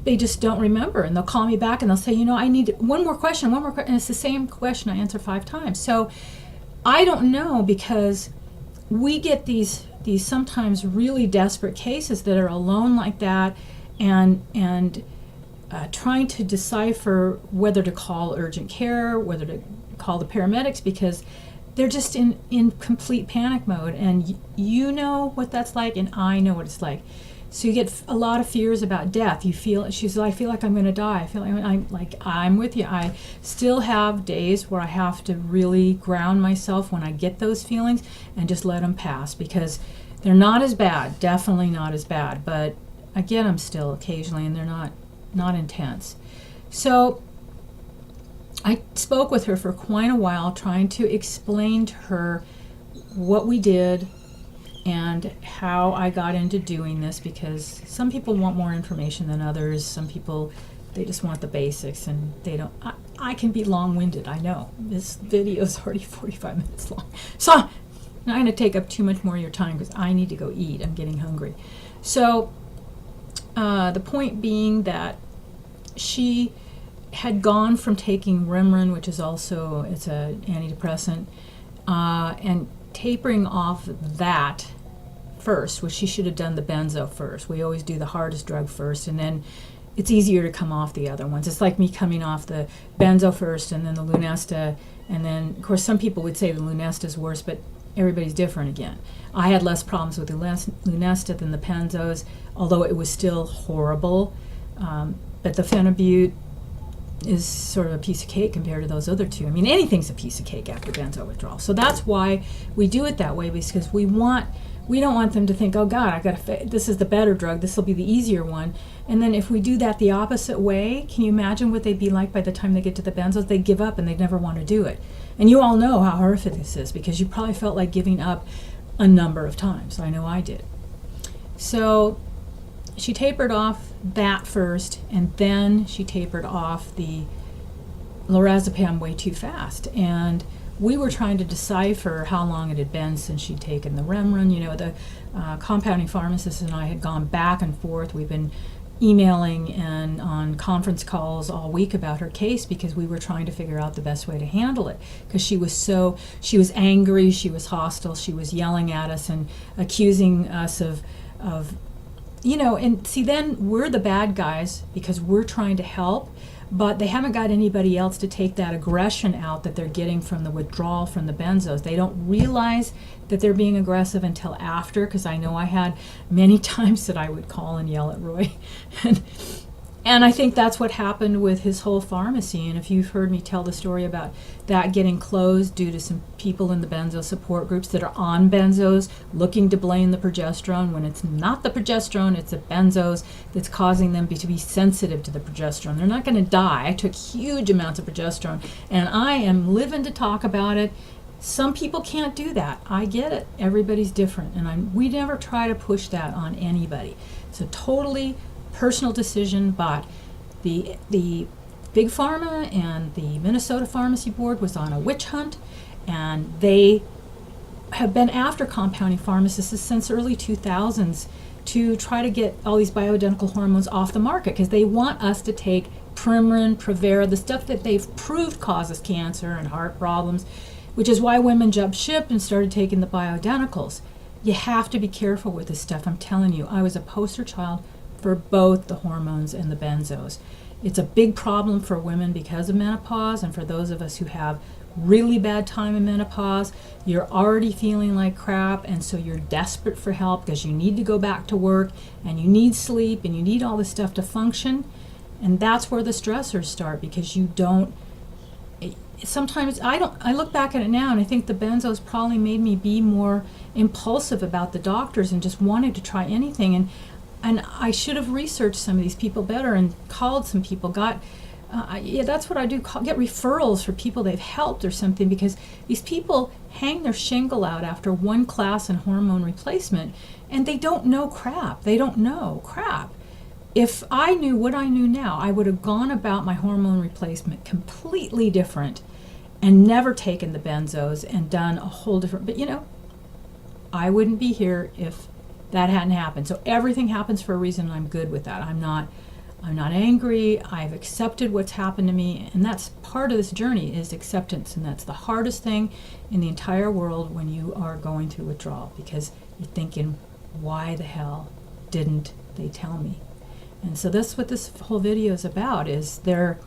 they just don't remember. And they'll call me back and they'll say, I need one more question, and it's the same question I answer 5 times. So I don't know, because we get these sometimes really desperate cases that are alone like that, and trying to decipher whether to call urgent care, whether to call the paramedics, because they're just in complete panic mode, and you know what that's like, and I know what it's like. So you get a lot of fears about death. You feel, she's like, I feel like I'm going to die. I feel like I'm with you. I still have days where I have to really ground myself when I get those feelings and just let them pass, because they're not as bad, definitely not as bad, but I get them still occasionally, and they're not intense. So I spoke with her for quite a while, trying to explain to her what we did and how I got into doing this, because some people want more information than others. Some people, they just want the basics, and they don't. I can be long-winded, I know. This video is already 45 minutes long. So I'm not going to take up too much more of your time, because I need to go eat. I'm getting hungry. So the point being that she had gone from taking Remeron, which is also, it's an antidepressant, and tapering off that first, which she should have done the benzo first. We always do the hardest drug first, and then it's easier to come off the other ones. It's like me coming off the benzo first and then the Lunesta, and then, of course, some people would say the Lunesta is worse, but everybody's different again. I had less problems with the Lunesta than the benzos, although it was still horrible. But the phenibut is sort of a piece of cake compared to those other two. I mean, anything's a piece of cake after benzo withdrawal. So that's why we do it that way, because we don't want them to think, oh God, this is the better drug, this will be the easier one. And then if we do that the opposite way, can you imagine what they'd be like by the time they get to the benzos? They'd give up and they'd never want to do it. And you all know how horrific this is, because you probably felt like giving up a number of times. I know I did. So she tapered off that first, and then she tapered off the lorazepam way too fast. And we were trying to decipher how long it had been since she'd taken the Remeron. You know, the compounding pharmacist and I had gone back and forth. We've been emailing and on conference calls all week about her case, because we were trying to figure out the best way to handle it, because she was angry, she was hostile, she was yelling at us and accusing us of you know, and see, then we're the bad guys because we're trying to help, but they haven't got anybody else to take that aggression out that they're getting from the withdrawal from the benzos. They don't realize that they're being aggressive until after, because I know I had many times that I would call and yell at Roy. And I think that's what happened with his whole pharmacy. And if you've heard me tell the story about that getting closed due to some people in the benzo support groups that are on benzos looking to blame the progesterone, when it's not the progesterone, it's the benzos that's causing them to be sensitive to the progesterone. They're not going to die. I took huge amounts of progesterone, and I am living to talk about it. Some people can't do that. I get it. Everybody's different, and we never try to push that on anybody. So totally personal decision, but the Big Pharma and the Minnesota Pharmacy Board was on a witch hunt, and they have been after compounding pharmacists since early 2000s to try to get all these bioidentical hormones off the market, because they want us to take Premarin, Provera, the stuff that they've proved causes cancer and heart problems, which is why women jumped ship and started taking the bioidenticals. You have to be careful with this stuff. I'm telling you, I was a poster child for both the hormones and the benzos. It's a big problem for women because of menopause, and for those of us who have really bad time in menopause, you're already feeling like crap, and so you're desperate for help because you need to go back to work, and you need sleep, and you need all this stuff to function. And that's where the stressors start, because you don't, sometimes I look back at it now and I think the benzos probably made me be more impulsive about the doctors and just wanted to try anything. And I should have researched some of these people better and called some people, yeah, that's what I do, get referrals for people they've helped or something, because these people hang their shingle out after one class in hormone replacement, and they don't know crap. They don't know crap. If I knew what I knew now, I would have gone about my hormone replacement completely different and never taken the benzos and done a whole different, but you know, I wouldn't be here if that hadn't happened. So everything happens for a reason, and I'm good with that. I'm not angry. I've accepted what's happened to me, and that's part of this journey, is acceptance. And that's the hardest thing in the entire world when you are going through withdrawal, because you're thinking, why the hell didn't they tell me? And so that's what this whole video is about, is there,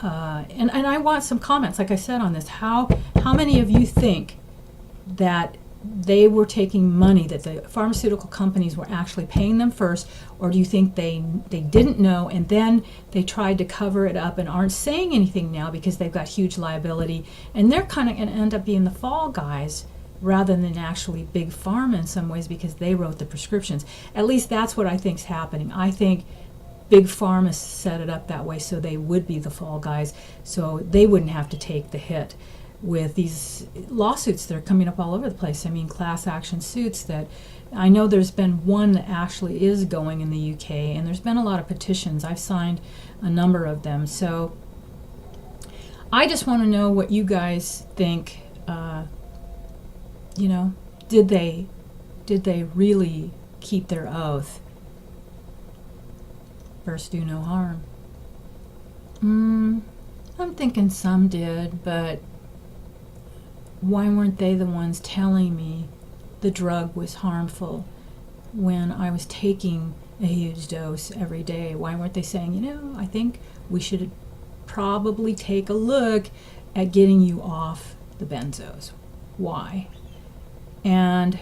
and I want some comments, like I said, on this. How How many of you think that they were taking money, that the pharmaceutical companies were actually paying them first, or do you think they didn't know and then they tried to cover it up and aren't saying anything now because they've got huge liability, and they're kind of going to end up being the fall guys rather than actually big pharma in some ways because they wrote the prescriptions? At least that's what I think's happening. I think big pharma set it up that way so they would be the fall guys, so they wouldn't have to take the hit with these lawsuits that are coming up all over the place. I mean, class action suits that I know there's been one that actually is going in the UK, and there's been a lot of petitions. I've signed a number of them. So I just want to know what you guys think. You know, did they really keep their oath? First, do no harm. I'm thinking some did, but why weren't they the ones telling me the drug was harmful when I was taking a huge dose every day? Why weren't they saying, you know, I think we should probably take a look at getting you off the benzos? Why? And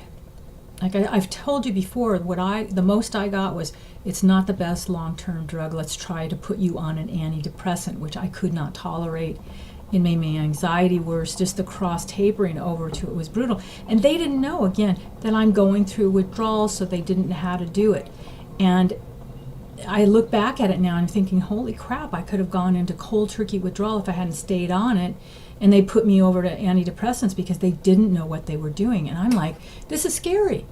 like I've told you before, the most I got was, it's not the best long-term drug. Let's try to put you on an antidepressant, which I could not tolerate. It made my anxiety worse. Just the cross tapering over to it was brutal. And they didn't know, again, that I'm going through withdrawal, so they didn't know how to do it. And I look back at it now and I'm thinking, holy crap, I could have gone into cold turkey withdrawal if I hadn't stayed on it. And they put me over to antidepressants because they didn't know what they were doing. And I'm like, this is scary.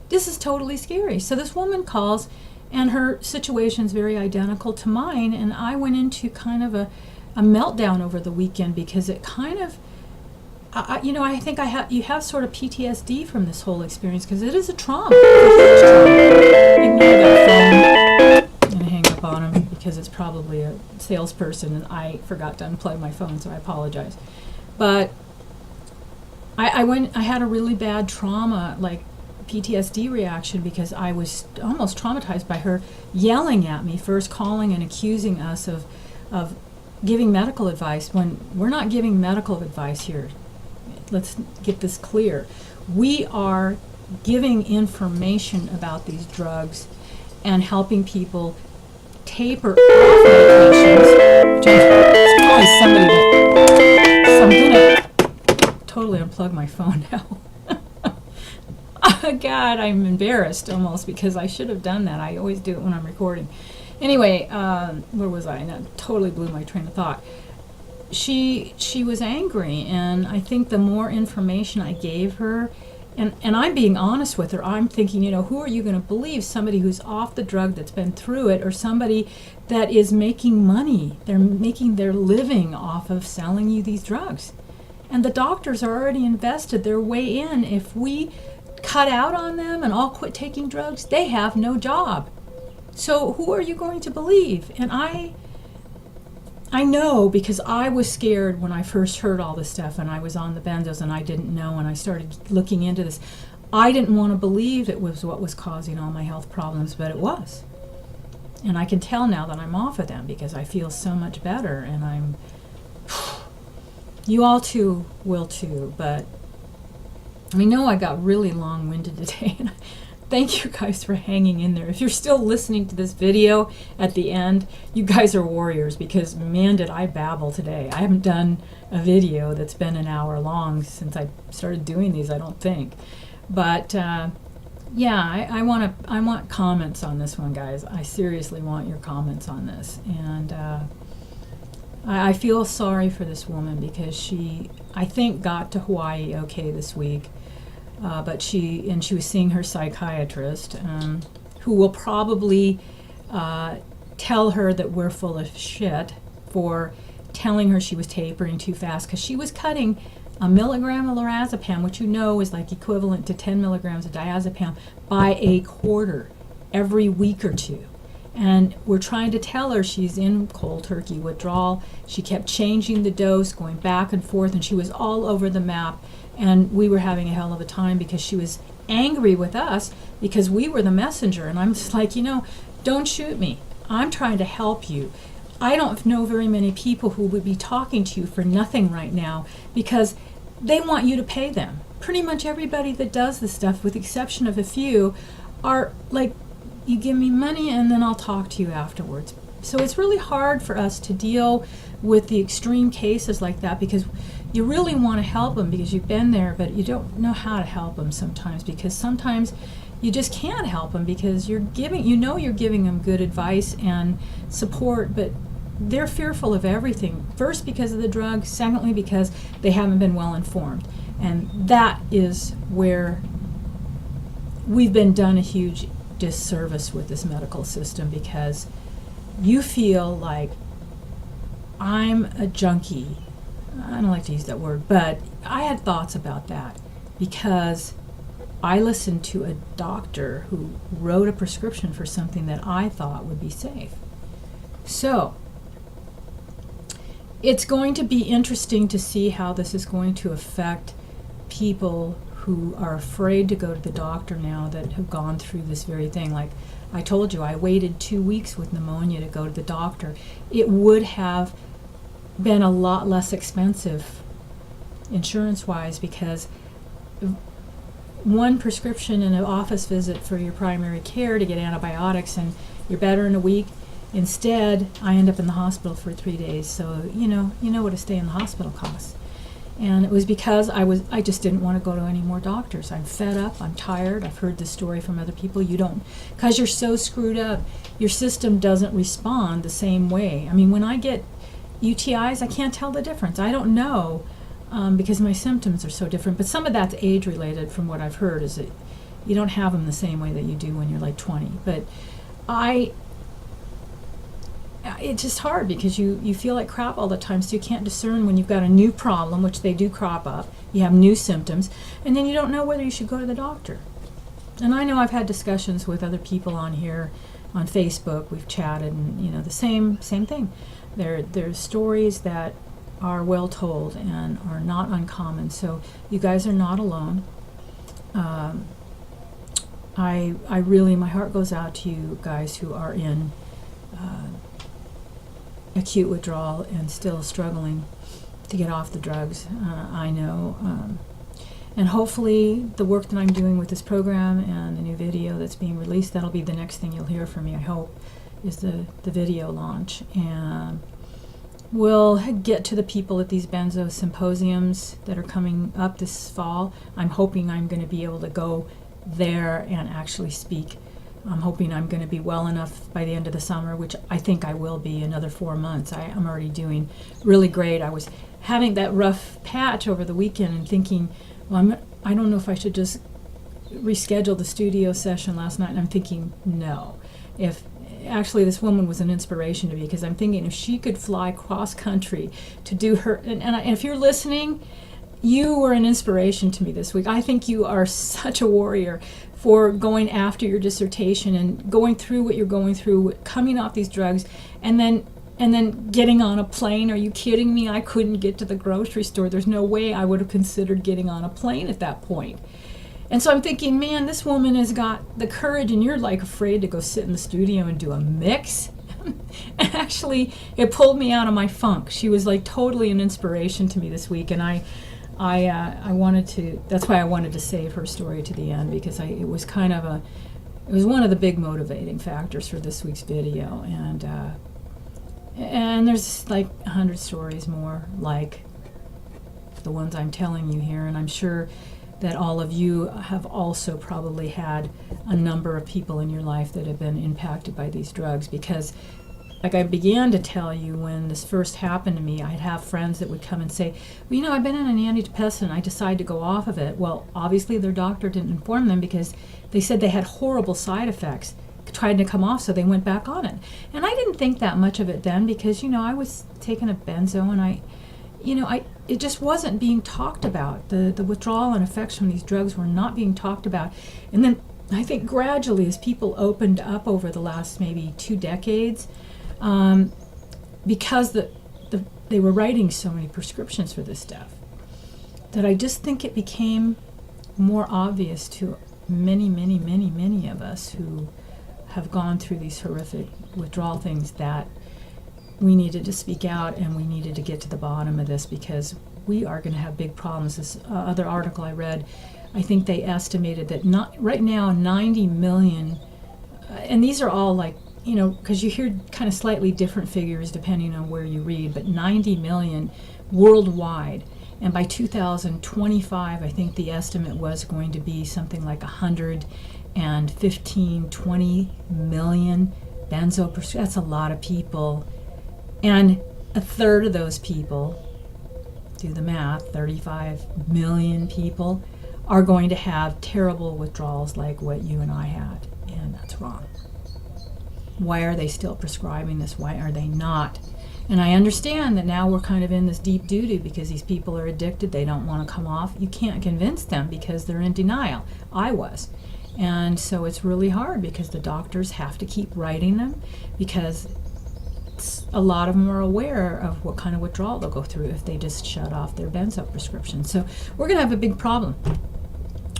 This is totally scary. So this woman calls, and her situation's very identical to mine. And I went into kind of a meltdown over the weekend because it kind of, you know, I think you have sort of PTSD from this whole experience because it is a trauma. It's a huge trauma. Ignore that phone. I'm going to hang up on him because it's probably a salesperson and I forgot to unplug my phone, so I apologize. But I had a really bad trauma, like PTSD reaction, because I was almost traumatized by her yelling at me, first calling and accusing us of giving medical advice when we're not giving medical advice here. Let's get this clear. We are giving information about these drugs and helping people taper off medications. It's probably somebody that, so I'm gonna totally unplug my phone now. Oh, God, I'm embarrassed almost because I should have done that. I always do it when I'm recording. Anyway, where was I? That totally blew my train of thought. She was angry, and I think the more information I gave her, and I'm being honest with her, I'm thinking, you know, who are you going to believe? Somebody who's off the drug that's been through it, or somebody that is making money? They're making their living off of selling you these drugs. And the doctors are already invested their way in. If we cut out on them and all quit taking drugs, they have no job. So who are you going to believe? And I know, because I was scared when I first heard all this stuff and I was on the benzos and I didn't know, and I started looking into this. I didn't want to believe it was what was causing all my health problems, but it was. And I can tell now that I'm off of them because I feel so much better, and you all too will too, but I know I got really long-winded today, and thank you guys for hanging in there. If you're still listening to this video at the end, you guys are warriors, because man, did I babble today. I haven't done a video that's been an hour long since I started doing these, I don't think. But yeah, I want comments on this one, guys. I seriously want your comments on this. And I feel sorry for this woman because she, I think, got to Hawaii okay this week. But she was seeing her psychiatrist, who will probably tell her that we're full of shit for telling her she was tapering too fast, because she was cutting a milligram of lorazepam, which you know is like equivalent to 10 milligrams of diazepam, by a quarter every week or two. And we're trying to tell her she's in cold turkey withdrawal. She kept changing the dose, going back and forth, and she was all over the map. And we were having a hell of a time because she was angry with us because we were the messenger. And I'm just like, you know, don't shoot me. I'm trying to help you. I don't know very many people who would be talking to you for nothing right now, because they want you to pay them. Pretty much everybody that does this stuff, with the exception of a few, are like, you give me money and then I'll talk to you afterwards. So it's really hard for us to deal with the extreme cases like that, because you really want to help them because you've been there, but you don't know how to help them sometimes, because sometimes you just can't help them because you're giving them good advice and support, but they're fearful of everything. First, because of the drug. Secondly, because they haven't been well informed. And that is where we've been done a huge disservice with this medical system, because you feel like, I'm a junkie. I don't like to use that word, but I had thoughts about that because I listened to a doctor who wrote a prescription for something that I thought would be safe. So it's going to be interesting to see how this is going to affect people who are afraid to go to the doctor now, that have gone through this very thing. Like I told you, I waited 2 weeks with pneumonia to go to the doctor. It would have been a lot less expensive insurance-wise, because one prescription and an office visit for your primary care to get antibiotics, and you're better in a week. Instead, I end up in the hospital for 3 days. So you know what a stay in the hospital costs. And it was because I just didn't want to go to any more doctors. I'm fed up, I'm tired. I've heard this story from other people. You don't, because you're so screwed up, your system doesn't respond the same way. I mean, when I get UTIs, I can't tell the difference. I don't know, because my symptoms are so different. But some of that's age related, from what I've heard, is that you don't have them the same way that you do when you're like 20. But it's just hard because you feel like crap all the time, so you can't discern when you've got a new problem, which they do crop up. You have new symptoms, and then you don't know whether you should go to the doctor. And I know I've had discussions with other people on here, on Facebook. We've chatted, and the same thing. There's stories that are well told and are not uncommon. So you guys are not alone. I really, my heart goes out to you guys who are in acute withdrawal and still struggling to get off the drugs. I know. And hopefully the work that I'm doing with this program and the new video that's being released, that'll be the next thing you'll hear from me, I hope, is the video launch. And we'll get to the people at these Benzos symposiums that are coming up this fall. I'm hoping I'm going to be able to go there and actually speak. I'm hoping I'm going to be well enough by the end of the summer, which I think I will be, another 4 months. I'm already doing really great. I was having that rough patch over the weekend and thinking, well, I don't know if I should just reschedule the studio session last night. And I'm thinking, no. Actually, this woman was an inspiration to me, because I'm thinking if she could fly cross country to do her, and if you're listening, you were an inspiration to me this week. I think you are such a warrior for going after your dissertation and going through what you're going through, coming off these drugs, and then getting on a plane. Are you kidding me? I couldn't get to the grocery store. There's no way I would have considered getting on a plane at that point. And so I'm thinking, man, this woman has got the courage, and you're like afraid to go sit in the studio and do a mix. And actually, it pulled me out of my funk. She was like totally an inspiration to me this week, and I wanted to. That's why I wanted to save her story to the end, because it was kind of it was one of the big motivating factors for this week's video. And there's like 100 stories more like the ones I'm telling you here, and I'm sure that all of you have also probably had a number of people in your life that have been impacted by these drugs, because like I began to tell you, when this first happened to me, I'd have friends that would come and say, well, I've been on an antidepressant and I decided to go off of it. Well, obviously their doctor didn't inform them, because they said they had horrible side effects trying to come off, so they went back on it. And I didn't think that much of it then, because I was taking a benzo, and it just wasn't being talked about. The withdrawal and effects from these drugs were not being talked about. And then I think gradually, as people opened up over the last maybe 2 decades, because they were writing so many prescriptions for this stuff, that I just think it became more obvious to many, many, many, many of us who have gone through these horrific withdrawal things, that we needed to speak out and we needed to get to the bottom of this, because we are going to have big problems. This other article I read, I think they estimated that not right now 90 million, and these are all like, you know, because you hear kind of slightly different figures depending on where you read, but 90 million worldwide. And by 2025, I think the estimate was going to be something like 20 million benzo prescriptions. That's a lot of people. And a third of those people, do the math, 35 million people, are going to have terrible withdrawals like what you and I had. And that's wrong. Why are they still prescribing this? Why are they not? And I understand that now we're kind of in this deep doo-doo because these people are addicted. They don't want to come off. You can't convince them because they're in denial. I was. And so it's really hard because the doctors have to keep writing them because a lot of them are aware of what kind of withdrawal they'll go through if they just shut off their benzo prescription. So we're going to have a big problem.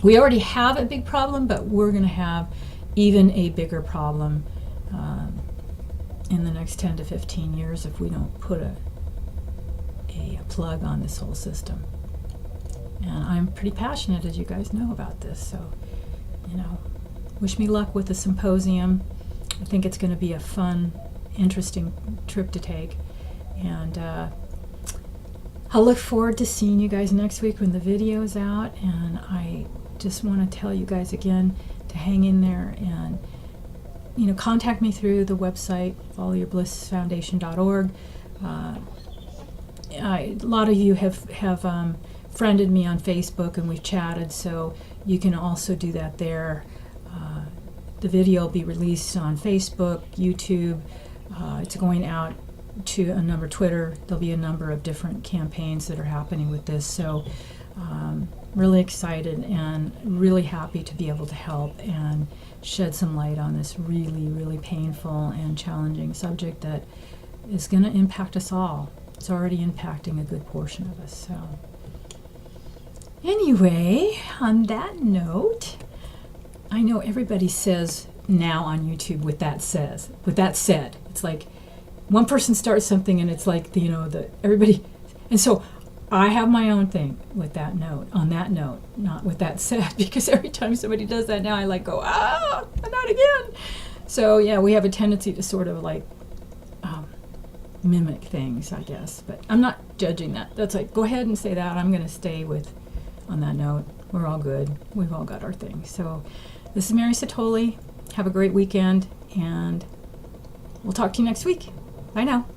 We already have a big problem, but we're going to have even a bigger problem in the next 10 to 15 years if we don't put a plug on this whole system. And I'm pretty passionate, as you guys know, about this. So, you know, wish me luck with the symposium. I think it's going to be a fun, interesting trip to take. And I'll look forward to seeing you guys next week when the video is out. And I just want to tell you guys again to hang in there and, you know, contact me through the website, followyourblissfoundation.org. A lot of you have friended me on Facebook and we've chatted, so you can also do that there. The video will be released on Facebook, YouTube. It's going out to a number, Twitter. There'll be a number of different campaigns that are happening with this. So really excited and really happy to be able to help and shed some light on this really, really painful and challenging subject that is going to impact us all. It's already impacting a good portion of us. So anyway, on that note, I know everybody says now on YouTube with that said. It's like one person starts something and it's like, you know, everybody. And so I have my own thing with that note, on that note, not with that said, because every time somebody does that now, I like go, not again. So yeah, we have a tendency to sort of like mimic things, I guess, but I'm not judging that. That's like, go ahead and say that. I'm going to stay with, on that note, we're all good. We've all got our thing. So this is Mary Satoli. Have a great weekend, and we'll talk to you next week. Bye now.